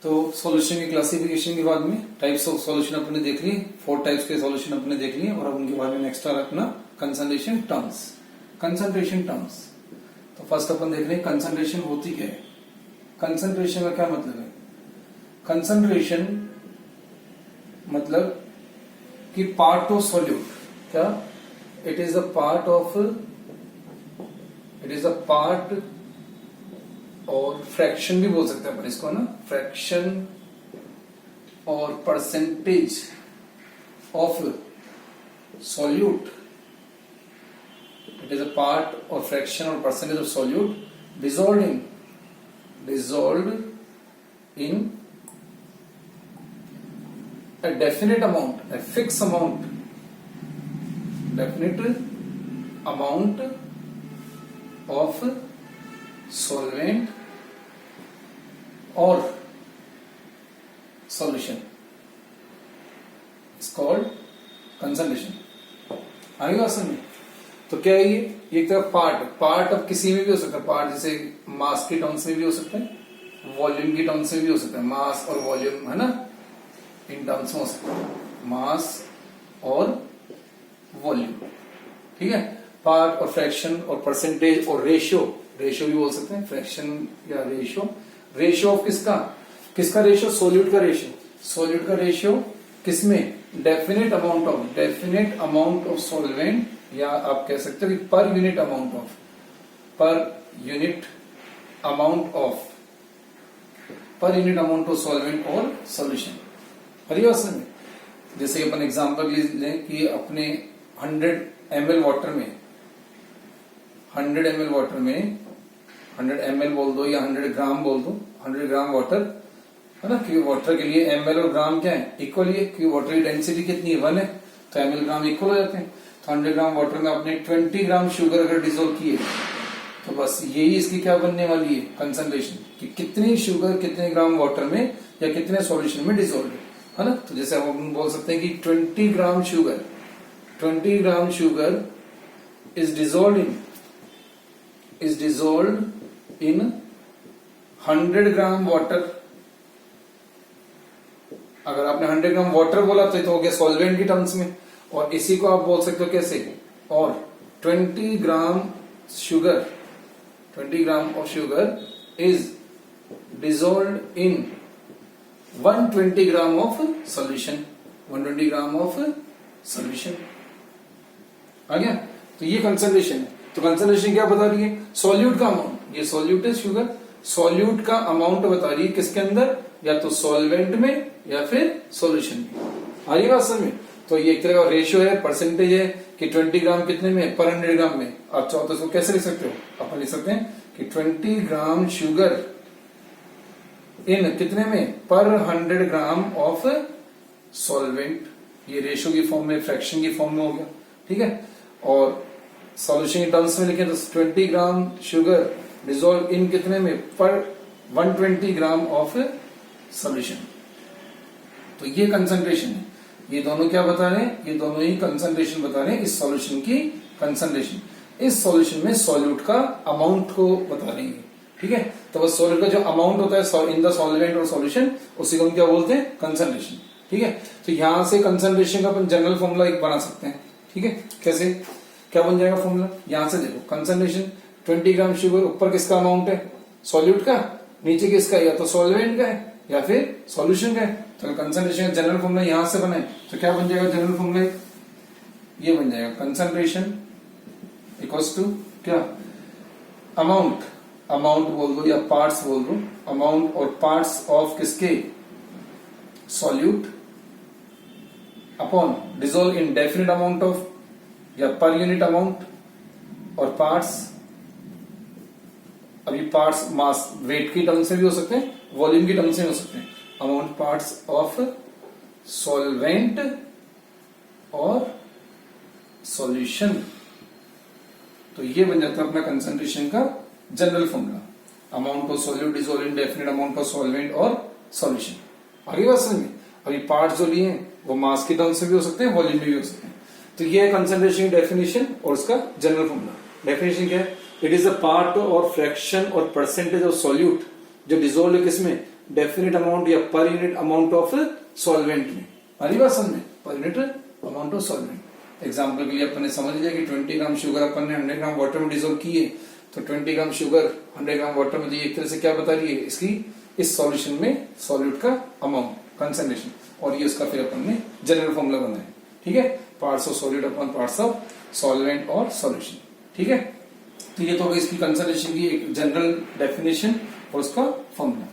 तो सॉल्यूशन की क्लासिफिकेशन के बाद में टाइप्स ऑफ सॉल्यूशन अपने देख लिए, 4 टाइप्स के सॉल्यूशन अपने देख लिए और अब उनके बाद में नेक्स्ट आ रहा अपना कंसंट्रेशन टर्म्स। कंसंट्रेशन टर्म्स तो फर्स्ट अपन देख रहे हैं कंसंट्रेशन होती क्या है। कंसंट्रेशन का क्या मतलब है? कंसंट्रेशन मतलब कि पार्ट ऑफ सॉल्यूट, क्या इट इज द पार्ट और फ्रैक्शन भी बोल सकते हैं अपन इसको ना, फ्रैक्शन और percentage of solute. It is a part और फ्रैक्शन और percentage of solute dissolved in a definite amount, a fixed amount, definite amount of solvent or solution is called concentration। आगे बात समझ? तो क्या है ये एक तरह पार्ट अब किसी में भी हो सकता है। पार्ट जैसे मास की टर्म्स में भी हो सकता है, वॉल्यूम की टर्म्स में भी हो सकता है। मास और वॉल्यूम है ना, इन टर्म्स में हो सकता है मास और वॉल्यूम, ठीक है। पार्ट और फ्रैक्शन और परसेंटेज और रेशियो भी बोल सकते हैं, फ्रैक्शन या रेशियो ऑफ किसका रेशियो? सॉल्यूट का रेशियो किसमें? डेफिनेट अमाउंट ऑफ सॉल्वेंट, या आप कह सकते हो कि per unit amount of solvent और सॉल्यूशन। में जैसे अपन एग्जांपल लें कि अपने 100 ml वाटर में 100 ml बोल दो या 100 ग्राम बोल दो, 100 ग्राम वाटर है ना, क्योंकि वाटर के लिए ml और ग्राम क्या है? इक्वल ही है, क्योंकि वाटर की डेंसिटी कितनी है? 1 है, तो ml ग्राम इक्वल हो जाते हैं। तो 100 ग्राम वाटर में आपने 20 ग्राम शुगर अगर डिसोल्व किए तो बस यही इसकी क्या बनने वाली है? कंसंट्रेशन, कि कितनी शुगर कितने ग्राम वाटर में या कितने सॉल्यूशन में डिसोल्व है ना। तो जैसे हम बोल सकते हैं कि 20 gram sugar is dissolved in 100 gram water. अगर आपने 100 ग्राम वाटर बोला तो हो गया सॉल्वेंट की टर्म्स में, और इसी को आप बोल सकते हो कैसे? और 20 gram of sugar is dissolved in 120 gram of solution. आ गया? तो ये कंसंट्रेशन है। तो कंसंट्रेशन क्या बता रही है? सॉल्यूट का अमाउंट, ये सॉल्यूट है शुगर, सॉल्यूट का अमाउंट बता रही है किसके अंदर? या तो सॉल्वेंट में या फिर सॉल्यूशन में। आ रही बात समझ में? तो ये एक तरह का रेशियो है, परसेंटेज है कि 20 ग्राम कितने में? पर 100 ग्राम में। आप चाहो तो इसको कैसे लिख सकते हो? अपन लिख सकते हैं कि 20 ग्राम शुगर इन कितने में? पर 100 ग्राम ऑफ सॉल्वेंट। ये रेशियो की फॉर्म में, फ्रैक्शन की फॉर्म में हो गया, ठीक है। और सॉल्यूशन की टर्म्स में लिखें तो 20 ग्राम शुगर डिसॉल्व इन कितने में? पर 120 ग्राम ऑफ सॉल्यूशन। तो ये कंसंट्रेशन है। ये दोनों क्या बता रहे हैं? ये दोनों ही कंसंट्रेशन बता रहे हैं, इस सॉल्यूशन की कंसंट्रेशन। इस सॉल्यूशन में सॉल्यूट का अमाउंट को बता रही है, ठीक है। तो बस सॉल्यूट का जो अमाउंट होता है इन द सॉल्वेंट और सॉल्यूशन, उसी को हम क्या बोलते हैं? कंसंट्रेशन, ठीक है। तो यहां से कंसंट्रेशन का अपन जनरल फॉर्मूला एक बना सकते हैं, ठीक है। कैसे, क्या बन जाएगा फॉर्मूला? यहां से देखो, कंसंट्रेशन 20 ग्राम शुगर, ऊपर किसका अमाउंट है? सॉल्यूट का, नीचे किसका? या तो सॉल्वेंट का है या फिर सॉल्यूशन का है। तो कंसंट्रेशन का जनरल फॉर्मूला यहां से बनाए तो क्या बन जाएगा जनरल फॉर्मूला? ये बन जाएगा कंसंट्रेशन इक्वल्स टू क्या? अमाउंट बोल दो या पार्ट्स बोल दो, अमाउंट और पार्ट्स ऑफ किसके? Solute upon dissolve in definite amount of या पर यूनिट अमाउंट, और पार्ट्स, अभी पार्ट्स मास वेट की टर्म से भी हो सकते हैं, वॉल्यूम की टर्म से भी हो सकते हैं। अमाउंट पार्ट्स ऑफ सॉल्वेंट और सॉल्यूशन। तो ये बन जाता है अपना कंसंट्रेशन का general formula, amount of solute dissolve in definite amount of solvent और सॉल्यूशन। आगे बात समझ में? अभी पार्ट्स जो लिए हैं वो मास की टर्म से भी हो सकते हैं, वॉल्यूम में भी हो सकते हैं। तो ये है कंसंट्रेशन की डेफिनेशन और उसका जनरल फॉर्मूला। डेफिनेशन क्या है? इट इज अ पार्ट और फ्रैक्शन और परसेंटेज ऑफ सॉल्यूट जो डिसॉल्व है किसमें? डेफिनेट अमाउंट या per unit amount of solvent में। आ रही बात समझ में? Per unit amount of solvent. Example के लिए अपन ने समझ लिया कि 20 ग्राम शुगर अपन ने 100 ग्राम वाटर में डिजोल्व की है, तो 20 ग्राम शुगर 100 ग्राम वाटर में, तो ये एक तरह से क्या बता रही है, इसकी इस सॉल्यूशन में सॉल्यूट का अमाउंट, कंसंट्रेशन, और ये उसका फिर अपन ने जनरल फॉर्मूला बनाया। ठीक है, parts of solute upon parts of solvent और सॉल्यूशन। ठीक है, तो ये तो होगी इसकी कंसंट्रेशन की एक जनरल डेफिनेशन और उसका फॉर्मूला।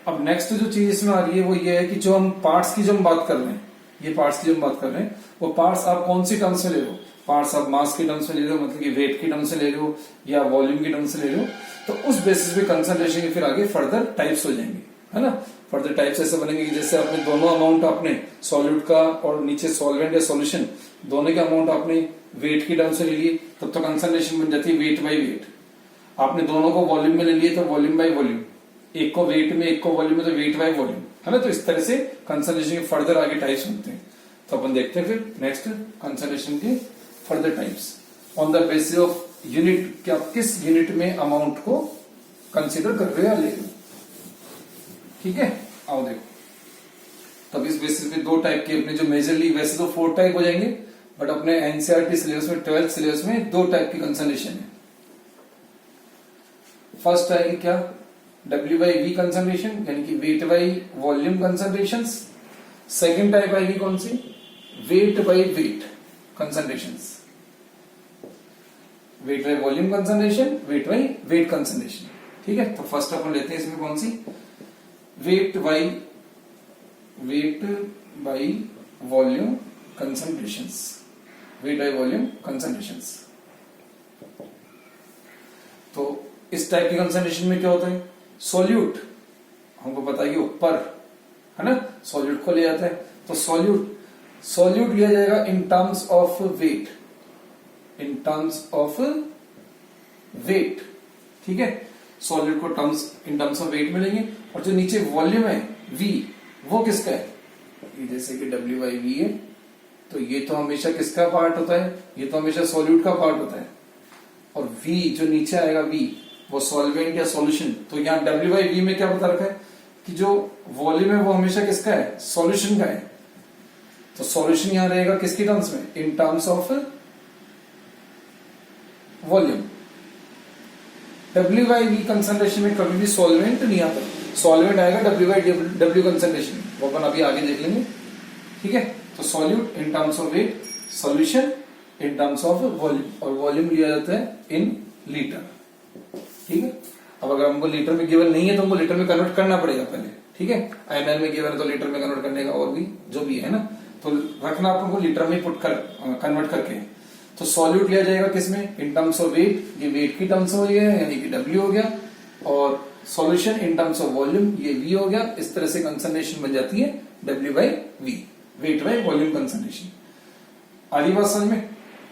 अब नेक्स्ट जो चीज इसमें आ रही है वो ये है कि जो हम पार्ट्स की जो हम बात कर रहे हैं, ये पार्ट्स की जो हम बात कर रहे हैं, वो पार्ट्स आप कौन सी टर्म्स में ले रहे हो? पार्ट्स आप मास के टर्म्स में ले रहे हो, मतलब कि वेट की टर्म्स में ले रहे हो, या वॉल्यूम की टर्म्स में ले रहे हो, तो उस बेसिस पे कंसंट्रेशन के फिर आगे फर्दर टाइप्स हो जाएंगे, है ना। फर्दर टाइप्स ऐसे बनेंगे कि जैसे आपने दोनों अमाउंट आपने सॉल्यूट का और नीचे सॉल्वेंट या सॉल्यूशन दोनों के अमाउंट आपने वेट की टर्म्स में ले लिए, तब तो कंसंट्रेशन बन जाती है वेट बाई वेट। आपने दोनों को वॉल्यूम में ले लिए तो वॉल्यूम बाई वॉल्यूम, एक को वेट में एक को वॉल्यूम में तो वेट बाई वॉल्यूम, है ना। तो इस तरह से कंसंट्रेशन के फर्दर आगे टाइप्स बनते हैं। तो अपन देखते हैं फिर नेक्स्ट कंसंट्रेशन के further types on the basis of unit, कि आप किस यूनिट में अमाउंट को कंसिडर कर रहे हो या ले रहे हो। ठीक है, आओ देखो, तब इस बेसिस पे दो टाइप के अपने जो मेजरली, वैसे तो 4 टाइप हो जाएंगे, बट अपने एनसीईआरटी सिलेबस में 12th सिलेबस में 2 टाइप की कंसंट्रेशन है। फर्स्ट आएगी क्या, W बाई वी कंसंट्रेशन, यानी कि weight by volume concentration. Second type आएगी कौन सी, weight by weight concentration, weight by volume concentration, weight by weight concentration. ठीक है, तो फर्स्ट अपन लेते हैं इसमें कौन सी, weight by volume concentration, weight by volume concentration. तो इस टाइप की कंसंट्रेशन में क्या होता है, सॉल्यूट हमको पता है कि ऊपर, है ना, सॉल्यूट को ले जाता है, तो सॉल्यूट लिया जाएगा in terms of weight, in terms of weight. ठीक है, सॉल्यूट को इन टर्म्स ऑफ वेट में लेंगे, और जो नीचे वॉल्यूम है V, वो किसका है, ये जैसे कि W बाई वी है, तो ये तो हमेशा किसका पार्ट होता है, ये तो हमेशा सॉल्यूट का पार्ट होता है, और V जो नीचे आएगा V, वो सॉल्वेंट या सॉल्यूशन। तो यहाँ W बाई वी में क्या बता रखा है कि जो वॉल्यूम है वो हमेशा किसका है, सॉल्यूशन का है, तो सॉल्यूशन यहां रहेगा किसकी टर्म्स में, in terms of volume. W by V concentration में कभी भी सॉल्वेंट नहीं आता, सॉल्वेंट आएगा W बाई W कंसंट्रेशन, वो अपन अभी आगे देख लेंगे। ठीक है, तो solute in terms of weight, solution in terms of volume, और वॉल्यूम लिया जाता है इन लीटर। ठीक है, अब अगर हमको लीटर में गिवन नहीं है तो हमको लीटर में कन्वर्ट करना पड़ेगा पहले। ठीक है, ml में गिवन है तो लीटर में कन्वर्ट करने का, और भी जो भी है ना, तो रखना आपको लीटर में पुट कर कन्वर्ट करके। तो सॉल्यूट लिया जाएगा किसमें, इन टर्म्स ऑफ वेट, ये वेट की टर्म्स हो गया यानी कि W हो गया, और solution in terms of volume, ये V हो गया। इस तरह से कंसंट्रेशन बन जाती है W by V, weight by volume concentration. आ रही बात समझ में?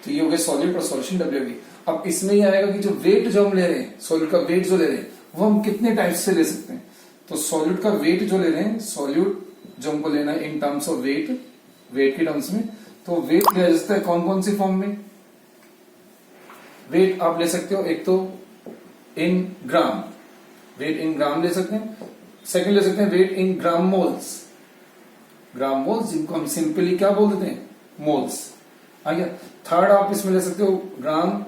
तो ये हो गया सॉल्यूट और सॉल्यूशन W V। अब इसमें ये आएगा कि जो वेट जो हम ले रहे हैं, सॉल्यूट का वेट जो ले रहे हैं, वो हम कितने टाइप से ले सकते हैं। तो सॉल्यूट का वेट जो ले रहे हैं, सॉल्यूट जो हमको लेना है in terms of weight, weight के टर्म्स में, तो वेट लिया जा सकता है कौन कौन सी फॉर्म में। वेट आप ले सकते हो, एक तो इन ग्राम, वेट इन ग्राम ले सकते हैं। सेकंड ले सकते हैं वेट इन ग्राम मोल्स, ग्राम मोल्स जिनको हम सिंपली क्या बोल देते हैं, मोल्स। आ गया। थर्ड आप इसमें ले सकते हो ग्राम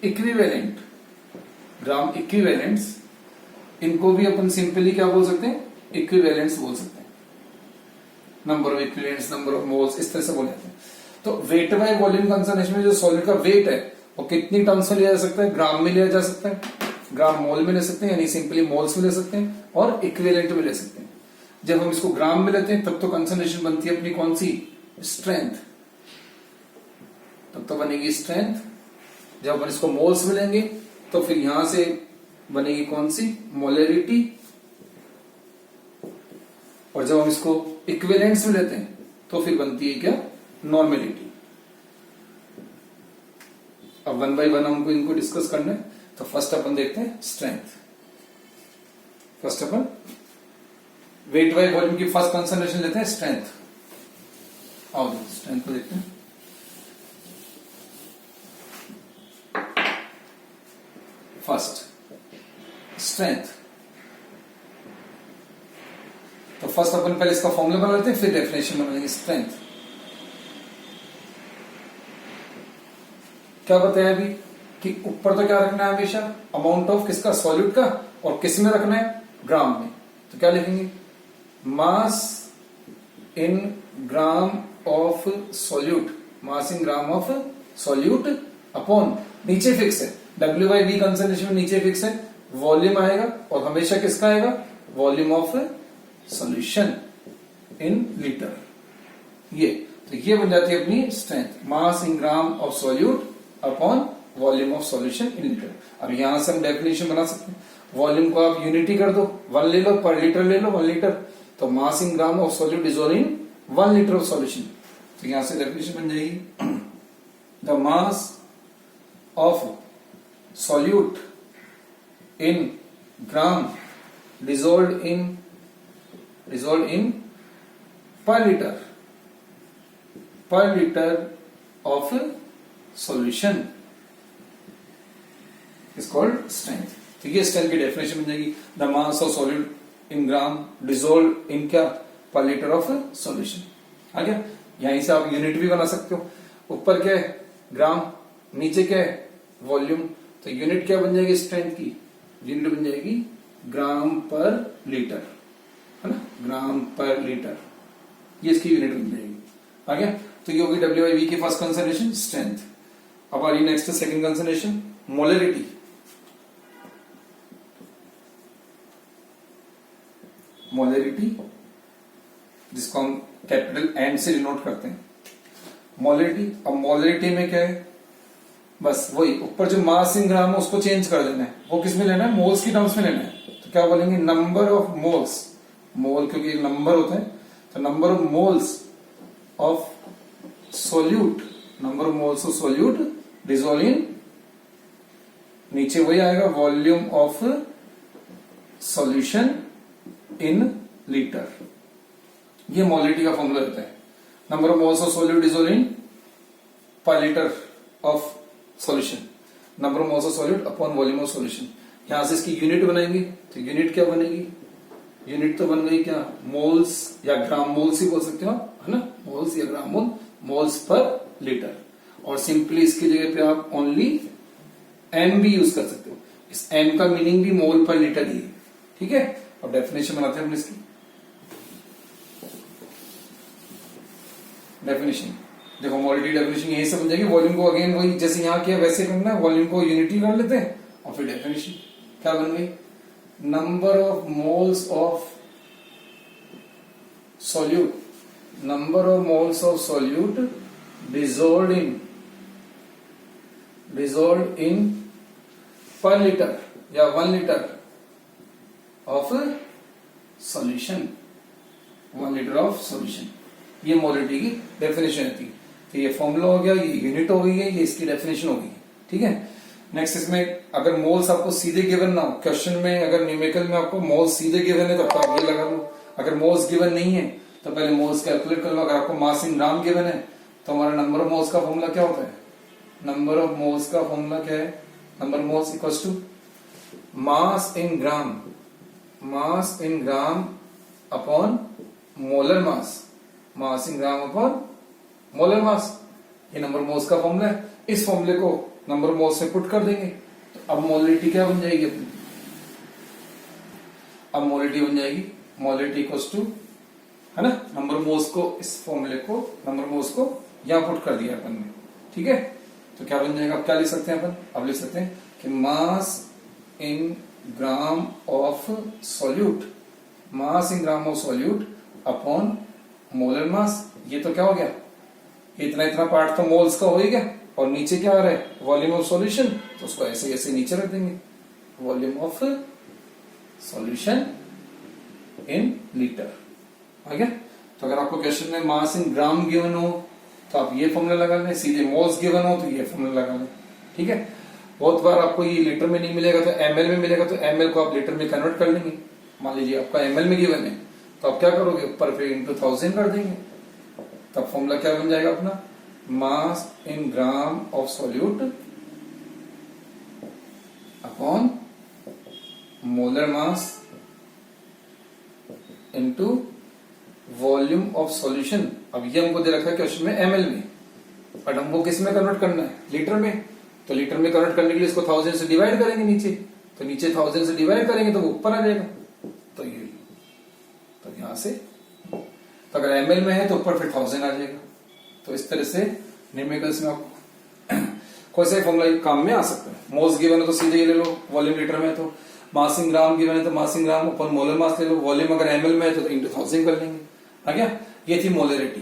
इक्विवेलेंट, ग्राम इक्विवेलेंट्स, इनको भी अपन सिंपली क्या बोल सकते हैं, इक्विवेलेंट्स बोल सकते हैं। Number of equivalents, number of moles, इस तरह से बोले जाते हैं। तो वेट बाय वॉल्यूम कंसंट्रेशन में जो सॉल्यूट का वेट है वो कितनी टर्म्स में लिया जा सकता है, ग्राम में लिया जा सकता है, ग्राम मोल में ले सकते हैं, यानी सिंपली मोल्स में ले सकते हैं, और इक्विवेलेंट में ले सकते हैं। जब हम इसको ग्राम में लेते हैं तब तो कंसंट्रेशन बनती है अपनी कौन सी, स्ट्रेंथ, तब तो बनेगी स्ट्रेंथ। जब अपन इसको मोल्स में लेंगे तो फिर यहां से बनेगी कौन सी, मोलरिटी। और जब हम इसको इक्विवेलेंट्स में लेते हैं तो फिर बनती है क्या, नॉर्मेलिटी। अब 1 बाय 1 हमको इनको डिस्कस करना है। तो फर्स्ट अपन देखते हैं strength. First upon weight by volume की फर्स्ट कंसंट्रेशन लेते हैं स्ट्रेंथ। आओ स्ट्रेंथ को देखते हैं। फर्स्ट स्ट्रेंथ, तो फर्स्ट अपन पहले इसका फॉर्मूला बना लेते हैं, फिर डेफिनेशन बनाएंगे स्ट्रेंथ। क्या बताया अभी कि ऊपर तो क्या रखना है हमेशा, अमाउंट ऑफ किसका, सॉल्यूट का, और किस में रखना है, ग्राम में। तो क्या लिखेंगे, mass in gram of solute, mass in gram of solute upon, नीचे फिक्स है WV कंसंट्रेशन में, नीचे फिक्स है वॉल्यूम आएगा, और हमेशा किसका आएगा, volume of solution in litre. ये तो ये बन जाती है अपनी strength, mass in gram of solute upon volume of solution in litre. अब यहां से हम डेफिनेशन बना सकते हैं, वॉल्यूम को आप यूनिटी कर दो, 1 ले लो, पर लीटर ले लो 1 लीटर, तो mass in gram of solute is all in 1 litre of solution. तो यहां से डेफिनेशन बन जाएगी, the mass of solute in gram dissolve in per litre of solution is called strength. तो ये स्ट्रेंथ की डेफिनेशन बन जाएगी, the mass of solute in gram dissolve in क्या, पर लीटर ऑफ सॉल्यूशन। आ गया, यहीं से आप यूनिट भी बना सकते हो, ऊपर क्या है ग्राम, नीचे क्या है वॉल्यूम, तो यूनिट क्या बन जाएगी स्ट्रेंथ की, यूनिट बन जाएगी ग्राम पर लीटर, है ना, ग्राम पर लीटर, ये इसकी यूनिट बन जाएगी। आ गया, तो ये होगी WIV की फर्स्ट कंसिडरेशन स्ट्रेंथ। अब आ रही next second consideration molarity. Molarity जिसको हम कैपिटल एन से डिनोट करते हैं, मोलरिटी। अब मोलरिटी में क्या है, बस वही ऊपर जो मास इन ग्राम है उसको चेंज कर देना है, वो किस में लेना है, मोल्स की टर्म्स में लेना है। तो क्या बोलेंगे, नंबर ऑफ मोल्स, मोल क्योंकि नंबर होता है, तो number of moles of solute, number of moles of solute dissolve in, नीचे वही आएगा volume of solution in litre. ये मोलरिटी का फॉर्मूला रहता है, number of moles of solute dissolve in per litre of solution, number of moles of solute upon volume of solution. यहां से इसकी यूनिट बनाएंगे, तो यूनिट क्या बनेगी, यूनिट तो बन गई क्या, मोल्स या ग्राम मोल्स ही बोल सकते हो, है ना, मोल्स या ग्राम मोल, मोल्स पर लीटर। और सिंपली इसकी जगह पे आप ओनली एम भी यूज कर सकते हो, इस एम का मीनिंग भी मोल पर लीटर ही है, ठीक है। अब डेफिनेशन बनाते हैं हम इसकी, डेफिनेशन देखो, मोलरिटी डेफिनेशन यही सब बन जाएगी, वॉल्यूम को अगेन वही जैसे यहाँ किया वैसे करना है, वॉल्यूम को यूनिटी कर लेते हैं और फिर डेफिनेशन क्या बन गई, number of moles of solute, number of moles of solute dissolved in per litre या 1 litre of solution, 1 litre of solution. ये मोलरिटी की डेफिनेशन रहती है। तो ये फॉर्मूला हो गया, ये यूनिट हो गई है, ये इसकी डेफिनेशन हो गई है, ठीक है। नेक्स्ट इसमें अगर मोल्स आपको सीधे गिवन ना हो, क्वेश्चन में अगर न्यूमेरिकल में आपको मोल्स सीधे गिवन है तो आप ये लगा लो, अगर मोल्स गिवन नहीं है तो पहले मोल्स कैलकुलेट कर लो। अगर आपको मास इन ग्राम गिवन है तो हमारा नंबर ऑफ मोल्स का फॉर्मूला क्या होता है, नंबर ऑफ मोल्स का फॉर्मूला क्या है, number moles equals to mass in gram, mass in gram upon molar mass, mass in gram upon molar mass, ये नंबर मोल्स का फॉर्मूला है। इस फॉर्मूले को नंबर मोल्स में पुट कर देंगे तो अब मोलरिटी क्या बन जाएगी अपनी, अब मोलरिटी बन जाएगी मोलरिटी इक्वल्स टू, है ना, नंबर मोल्स को, इस फॉर्मूले को नंबर मोल्स को यहां पुट कर दिया अपन ने, ठीक है। तो क्या बन जाएगा, अब क्या लिख सकते हैं अपन, अब लिख सकते हैं कि mass in gram of solute, mass in gram of solute upon molar mass. ये तो क्या हो गया, इतना इतना पार्ट तो मोल्स का हो ही गया, और नीचे क्या आ रहा है, वॉल्यूम ऑफ सॉल्यूशन, तो उसको ऐसे ऐसे नीचे रख देंगे, volume of solution in litre. आ गया। तो अगर आपको क्वेश्चन में मास इन ग्राम गिवन हो तो आप ये फॉर्मूला लगा लें, सीधे मोल्स गिवन हो तो ये फॉर्मूला लगा लें, ठीक है। बहुत बार आपको ये लीटर में नहीं मिलेगा तो एमएल में मिलेगा, तो एमएल को आप लीटर में कन्वर्ट कर लेंगे। मान लीजिए आपका एमएल में गिवन है तो आप क्या करोगे, ऊपर फिर इंटू 1000 कर देंगे, तब फॉर्मूला क्या बन जाएगा अपना, mass in gram of solute upon molar mass into volume of solution, अब ये हमको दे रखा है क्वेश्चन में ml में, बट हमको किस में कन्वर्ट करना है, लीटर में। तो लीटर में कन्वर्ट करने के लिए इसको 1000 से डिवाइड करेंगे नीचे, तो नीचे 1000 से डिवाइड करेंगे तो वो ऊपर आ जाएगा। तो ये तो यहां से तो अगर ml में है तो ऊपर फिर 1000 आ जाएगा। तो इस तरह से न्यूमेरिकल्स में आपको कोई सा फॉर्मूला काम में आ सकता है। मोल्स गिवन है तो सीधे ये ले लो, वॉल्यूम लीटर में है तो मास इन ग्राम गिवन है तो मास इन ग्राम ऊपर मोलर मास ले लो, वॉल्यूम अगर ml में है तो इंटू 1000 कर लेंगे। आ गया, ये थी मोलरिटी।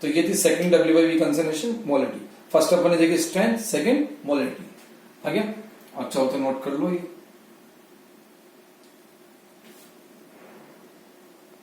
तो ये थी second W/V concentration, molarity. First अपन ने देखी स्ट्रेंथ, सेकंड मोलरिटी। आ गया, अच्छा हो तो नोट कर लो ये।